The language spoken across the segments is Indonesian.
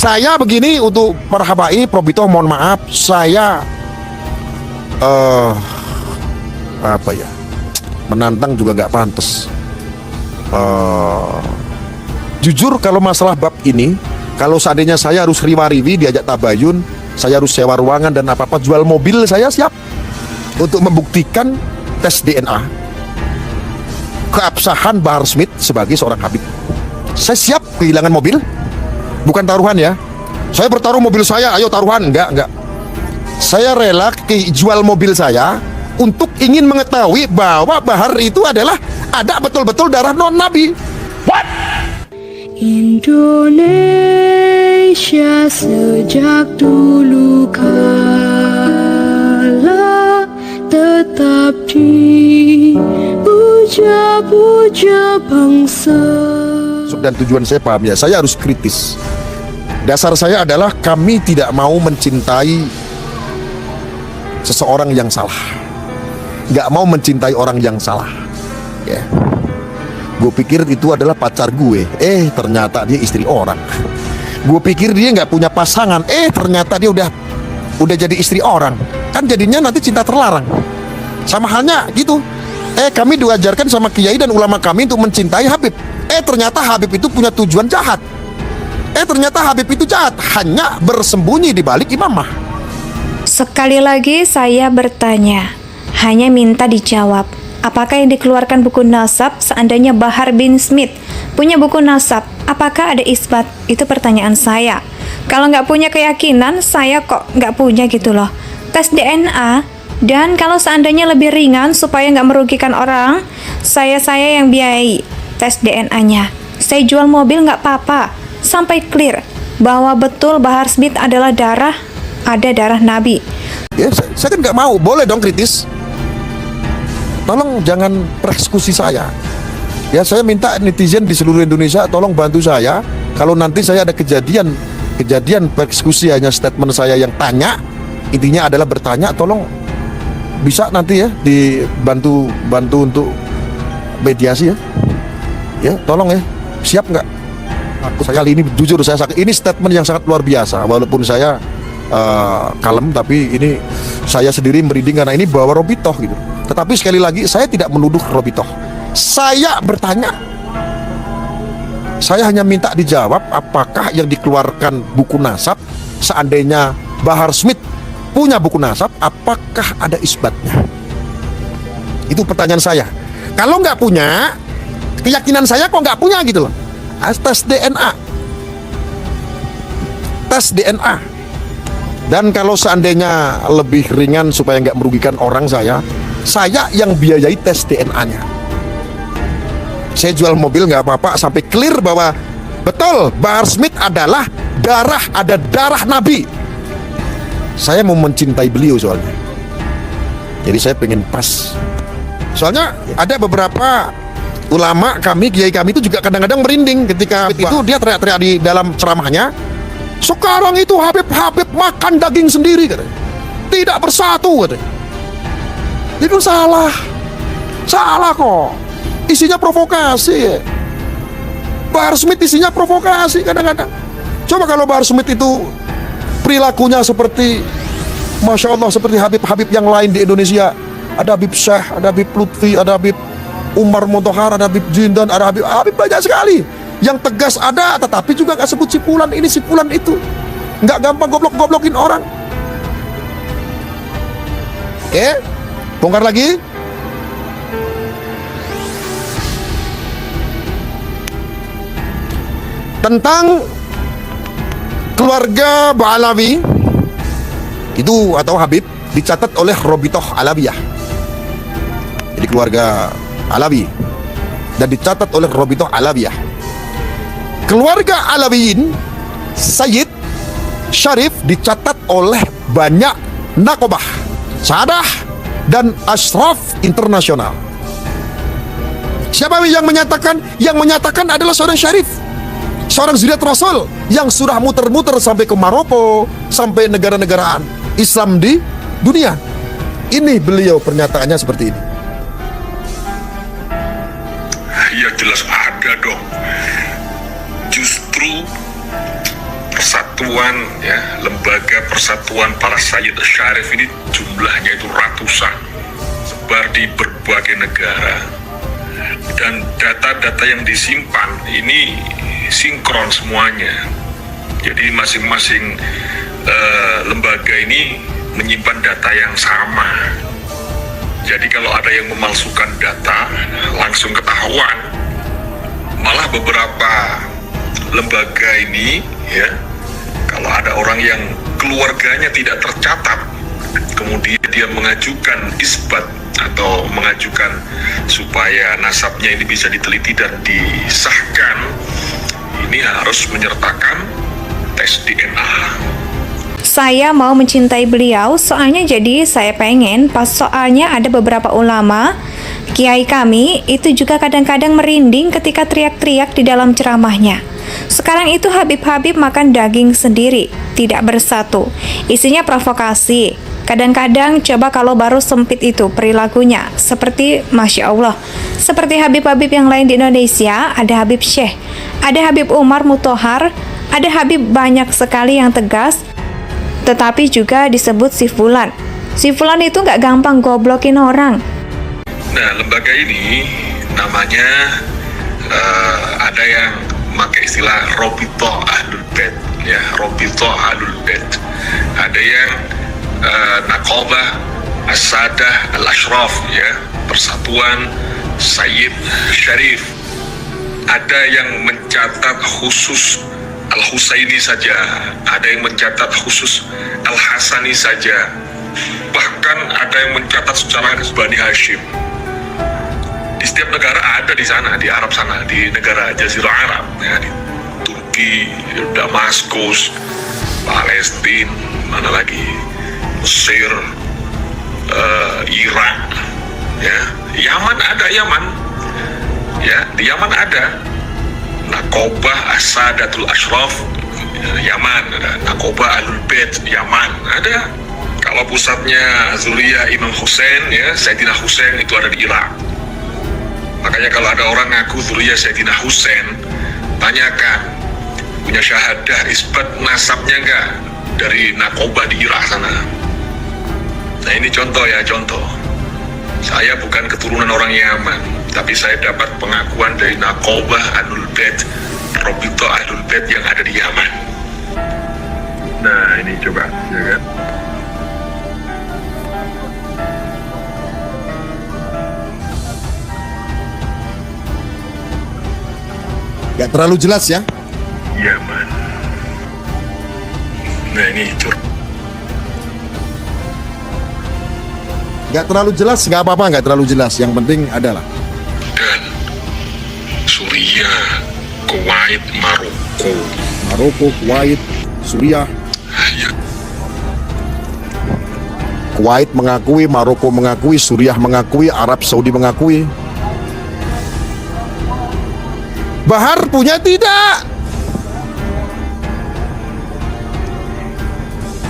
Saya begini untuk para habaib, Probito mohon maaf, saya apa ya, menantang juga nggak pantas. Jujur kalau masalah bab ini, kalau seandainya saya harus riwa-riwi diajak tabayun, saya harus sewa ruangan dan apa-apa, jual mobil, saya siap untuk membuktikan tes DNA keabsahan Bahar Smith sebagai seorang habib. Saya siap kehilangan mobil, bukan taruhan ya. Saya bertaruh mobil saya, ayo taruhan, enggak. Saya rela jual mobil saya untuk ingin mengetahui bahwa Bahar itu adalah ada betul-betul darah non nabi. What? Indonesia sejak dulu kala tetap dipuja-puja bangsa. Dan tujuan saya paham ya, saya harus kritis. Dasar saya adalah kami tidak mau mencintai seseorang yang salah, nggak mau mencintai orang yang salah ya. Gue pikir itu adalah pacar gue, ternyata dia istri orang. Gue pikir dia nggak punya pasangan, ternyata dia udah jadi istri orang. Kan jadinya nanti cinta terlarang. Sama halnya gitu. Kami diajarkan sama kiai dan ulama kami untuk mencintai Habib. Ternyata Habib itu punya tujuan jahat. Ternyata Habib itu jahat, hanya bersembunyi di balik imamah. Sekali lagi saya bertanya, hanya minta dijawab. Apakah yang dikeluarkan buku nasab seandainya Bahar bin Smith punya buku nasab? Apakah ada isbat? Itu pertanyaan saya. Kalau nggak punya keyakinan, saya kok nggak punya gitu loh. Tes DNA, dan kalau seandainya lebih ringan supaya nggak merugikan orang, saya yang biayai tes DNA-nya. Saya jual mobil nggak apa-apa, sampai clear bahwa betul Bahar Smith adalah ada darah Nabi. Ya, saya kan nggak mau. Boleh dong kritis. Tolong jangan persekusi saya. Ya, saya minta netizen di seluruh Indonesia tolong bantu saya. Kalau nanti saya ada kejadian persekusi, hanya statement saya yang tanya, intinya adalah bertanya, tolong bisa nanti ya dibantu untuk mediasi ya. Ya, tolong ya. Siap nggak? Saya kali ini jujur ini statement yang sangat luar biasa. Walaupun saya kalem, tapi ini saya sendiri merinding karena ini bawa Robitoh gitu. Tetapi sekali lagi saya tidak menuduh Robitoh. Saya bertanya. Saya hanya minta dijawab apakah yang dikeluarkan buku nasab seandainya Bahar Smith punya buku nasab, apakah ada isbatnya? Itu pertanyaan saya. Kalau nggak punya, keyakinan saya kok nggak punya gitu loh. Tes DNA. Tes DNA. Dan kalau seandainya lebih ringan supaya nggak merugikan orang, saya yang biayai tes DNA-nya. Saya jual mobil nggak apa-apa sampai clear bahwa betul Bahar Smith adalah ada darah Nabi. Saya mau mencintai beliau soalnya. Jadi saya pengen pas. Soalnya ada beberapa ulama kami, kiai kami itu juga kadang-kadang merinding ketika itu dia teriak-teriak di dalam ceramahnya. Sekarang itu Habib makan daging sendiri katanya. Tidak bersatu katanya. Itu salah kok. Isinya provokasi. Bahar Smith isinya provokasi kadang-kadang. Coba kalau Bahar Smith itu perilakunya seperti, Masya Allah, seperti Habib yang lain di Indonesia. Ada Habib Syekh, ada Habib Lutfi, ada Habib Umar Motohar, ada Habib Jindan, ada Habib banyak sekali. Yang tegas ada, tetapi juga gak sebut sipulan ini, sipulan itu. Gak gampang goblok-goblokin orang. Bongkar lagi. Tentang keluarga Ba'alawi itu atau Habib dicatat oleh Robitoh Alawiyah. Jadi keluarga Alawi dan dicatat oleh Robitoh Alawiyah. Keluarga Alawiyin, Sayyid, Syarif dicatat oleh banyak nakobah, sadah, dan ashraf internasional. Siapa yang menyatakan? Yang menyatakan adalah seorang Syarif, seorang zuriat Rasul yang sudah muter-muter sampai ke Maroko, sampai negara-negara Islam di dunia. Ini beliau pernyataannya seperti ini. Ya jelas ada dong. Justru persatuan persatuan ya, lembaga persatuan para sayyid syarif ini jumlahnya itu ratusan, sebar di berbagai negara, dan data-data yang disimpan ini sinkron semuanya. Jadi masing-masing lembaga ini menyimpan data yang sama. Jadi kalau ada yang memalsukan data langsung ketahuan. Malah beberapa lembaga ini ya, kalau ada orang yang keluarganya tidak tercatat, kemudian dia mengajukan isbat atau mengajukan supaya nasabnya ini bisa diteliti dan disahkan, ini harus menyertakan tes DNA. Saya mau mencintai beliau, soalnya jadi saya pengen pas soalnya ada beberapa ulama, kiai kami itu juga kadang-kadang merinding ketika teriak-teriak di dalam ceramahnya. Sekarang itu Habib-Habib makan daging sendiri, tidak bersatu. Isinya provokasi. Kadang-kadang coba kalau baru sempit itu perilakunya, seperti Masya Allah. Seperti Habib-Habib yang lain di Indonesia, ada Habib Syekh, ada Habib Umar Muthohar, ada Habib banyak sekali yang tegas, tetapi juga disebut si Fulan. Si Fulan itu nggak gampang goblokin orang. Nah, lembaga ini namanya ada yang pakai istilah Robito Ahlul Bait, ya, Robito Ahlul Bait. Ada yang Naqabah As-Sadah Al-Ashraf, ya, Persatuan Sayyid Syarif. Ada yang mencatat khusus Al-Husaini saja, ada yang mencatat khusus Al-Hasani saja, bahkan ada yang mencatat secara Bani Hashim. Di setiap negara ada di sana, di Arab sana, di negara Jazirah Arab, ya, di Turki, Damaskus, Palestina, mana lagi, Mesir, Irak, ya, Yaman ada, Yaman, ya, di Yaman ada Naqabah As-Sadatul Ashraf, Yaman, ada Naqabah Ahlul Bait, Yaman ada. Kalau pusatnya Zuriyah Imam Hussein, ya, Sayyidina Hussein, itu ada di Irak. Makanya kalau ada orang ngaku Zuriyah Sayyidina Hussein, tanyakan punya syahadah isbat nasabnya enggak dari Naqabah di Irak sana. Nah, ini contoh ya, contoh. Saya bukan keturunan orang Yaman, tapi saya dapat pengakuan dari Naqabah Ahlul Bait, Robito Ahlul Bait yang ada di Yaman. Nah, ini coba, ya kan? Gak terlalu jelas ya. Yaman. Nah, ini Gak terlalu jelas, gak apa-apa, gak terlalu jelas. Yang penting adalah dan Suriah, Kuwait, Maroko. Maroko, Kuwait, Suriah. Ya, Kuwait mengakui, Maroko mengakui, Suriah mengakui, Arab Saudi mengakui. Bahar punya tidak.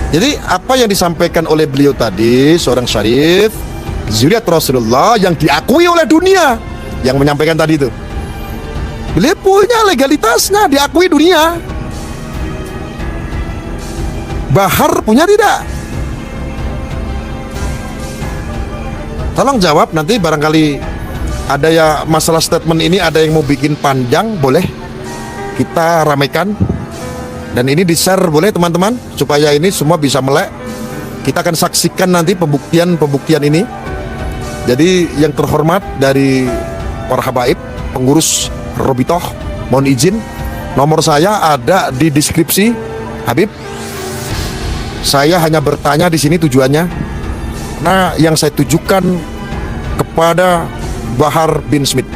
Jadi apa yang disampaikan oleh beliau tadi, seorang syarif zuriat Rasulullah yang diakui oleh dunia, yang menyampaikan tadi itu, beliau punya legalitasnya, diakui dunia. Bahar punya tidak? Tolong jawab, nanti barangkali ada ya masalah statement ini, ada yang mau bikin panjang, boleh kita ramaikan. Dan ini di-share boleh teman-teman, supaya ini semua bisa melek. Kita akan saksikan nanti pembuktian ini. Jadi yang terhormat dari para habaib, pengurus Robitoh, mohon izin, nomor saya ada di deskripsi. Habib, saya hanya bertanya di sini tujuannya. Nah, yang saya tujukan kepada Bahar bin Smith,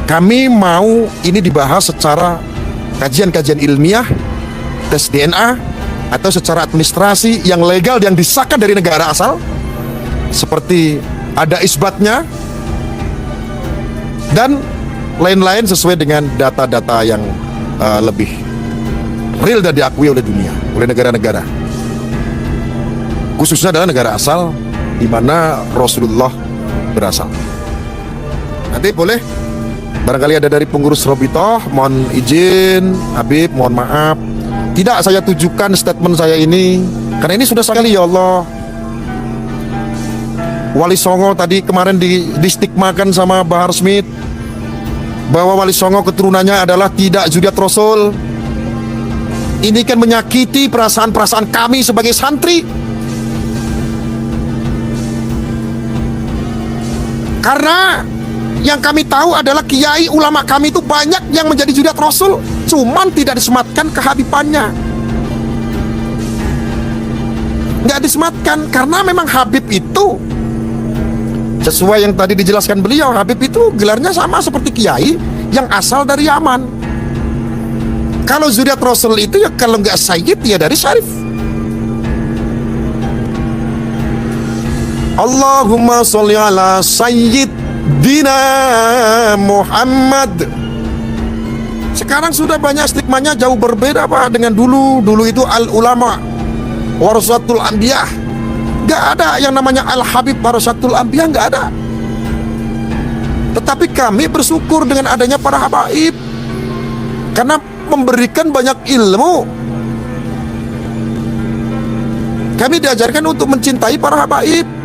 kami mau ini dibahas secara kajian-kajian ilmiah, tes DNA, atau secara administrasi yang legal, yang disahkan dari negara asal, seperti ada isbatnya dan lain-lain sesuai dengan data-data yang lebih real dan diakui oleh dunia, oleh negara-negara, khususnya adalah negara asal di mana Rasulullah berasal. Nanti boleh barangkali ada dari pengurus Robitoh, mohon izin Habib, mohon maaf, Tidak saya tujukan statement saya ini, karena ini sudah sekali ya Allah. Wali Songo tadi kemarin distigmakan sama Bahar Smith bahwa Wali Songo keturunannya adalah tidak zuriat Rasul. Ini kan menyakiti perasaan-perasaan kami sebagai santri. Karena yang kami tahu adalah kiai ulama kami itu banyak yang menjadi zuriat Rasul, cuman tidak disematkan kehabibannya. Nggak disematkan karena memang Habib itu sesuai yang tadi dijelaskan beliau, Habib itu gelarnya sama seperti kiai yang asal dari Yaman. Kalau zuriat Rasul itu ya kalau nggak sayyid ya dari syarif. Allahumma sholli ala sayyidina Muhammad. Sekarang sudah banyak stigmanya jauh berbeda Pak dengan dulu. Dulu itu al ulama warasatul anbiya. Gak ada yang namanya al habib warasatul anbiya, gak ada. Tetapi kami bersyukur dengan adanya para habaib karena memberikan banyak ilmu. Kami diajarkan untuk mencintai para habaib.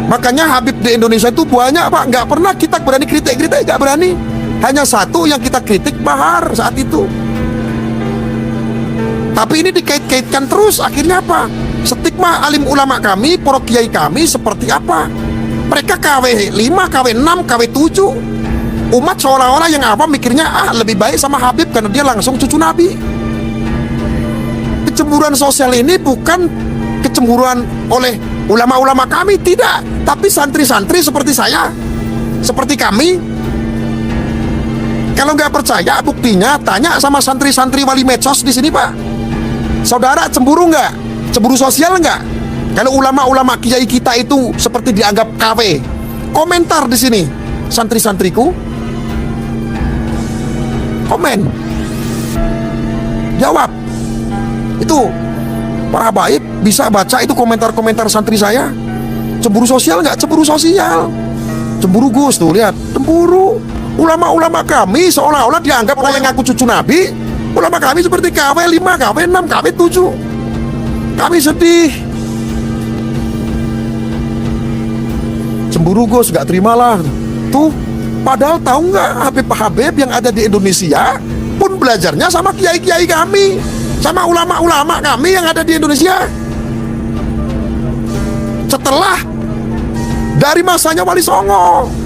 Makanya Habib di Indonesia itu banyak Pak, nggak pernah kita berani kritik-kritik, nggak berani. Hanya satu yang kita kritik, Bahar saat itu. Tapi ini dikait-kaitkan terus, akhirnya apa? Stigma alim ulama kami, para kiai kami seperti apa? Mereka KW 5, KW 6, KW 7. Umat seolah-olah yang apa mikirnya lebih baik sama Habib karena dia langsung cucu Nabi. Kecemburuan sosial ini bukan kecemburuan oleh ulama-ulama kami, tidak, tapi santri-santri seperti saya, seperti kami. Kalau nggak percaya, buktinya tanya sama santri-santri wali medsos di sini Pak. Saudara cemburu nggak? Cemburu sosial nggak? Kalau ulama-ulama kiai kita itu seperti dianggap KW, komentar di sini, santri-santriku, komen, jawab. Itu para baik bisa baca itu komentar-komentar santri saya. Cemburu sosial nggak? Cemburu sosial. Cemburu Gus tuh, lihat, cemburu. Ulama-ulama kami seolah-olah dianggap oleh ngaku cucu Nabi. Ulama kami seperti KW 5, KW 6, KW 7. Kami sedih. Cemburu Gus, nggak terimalah. Tuh, padahal tahu nggak Habib-Habib yang ada di Indonesia pun belajarnya sama kiai-kiai kami, sama ulama-ulama kami yang ada di Indonesia. Setelah dari masanya Wali Songo.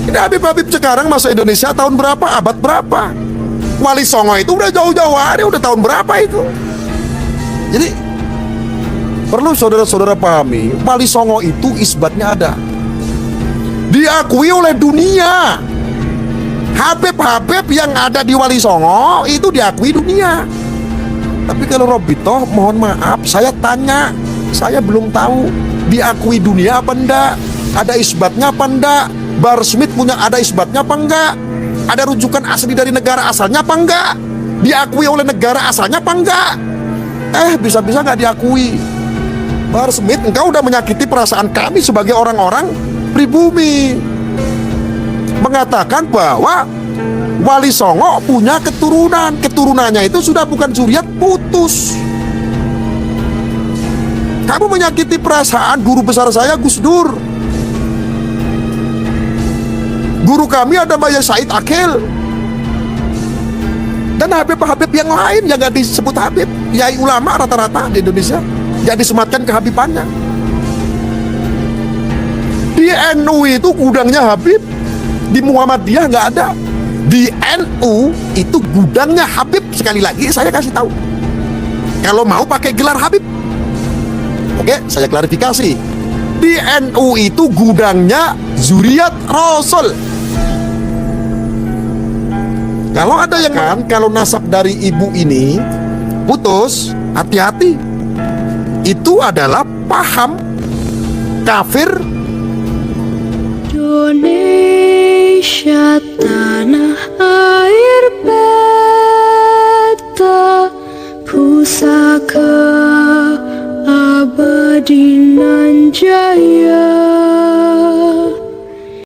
Ini Habib-Habib sekarang masuk Indonesia tahun berapa? Abad berapa? Wali Songo itu udah jauh-jauh hari, udah tahun berapa itu? Jadi perlu saudara-saudara pahami, Wali Songo itu isbatnya ada, diakui oleh dunia. Habib-Habib yang ada di Wali Songo itu diakui dunia. Tapi kalau Robito, mohon maaf, saya tanya, saya belum tahu diakui dunia apa enggak, ada isbatnya apa enggak. Bahar Smith punya ada isbatnya apa enggak, ada rujukan asli dari negara asalnya apa enggak, diakui oleh negara asalnya apa enggak. Bisa-bisa nggak diakui. Bahar Smith, engkau udah menyakiti perasaan kami sebagai orang-orang pribumi, mengatakan bahwa Wali Songo punya keturunan, keturunannya itu sudah bukan zuriat, putus. Kamu menyakiti perasaan guru besar saya, Gus Dur. Guru kami ada Mbah Said Akil, dan Habib-Habib yang lain yang gak disebut Habib, kiai ulama rata-rata di Indonesia gak disematkan kehabibannya. Di NU itu gudangnya Habib, di Muhammadiyah gak ada. Di NU itu gudangnya Habib. Sekali lagi saya kasih tahu, kalau mau pakai gelar Habib. Oke, saya klarifikasi. Di NU itu gudangnya zuriat Rasul. Kalau ada yang kalau nasab dari ibu ini putus, hati-hati. Itu adalah paham kafir. Indonesia tanah air beta, pusaka abadi nan jaya.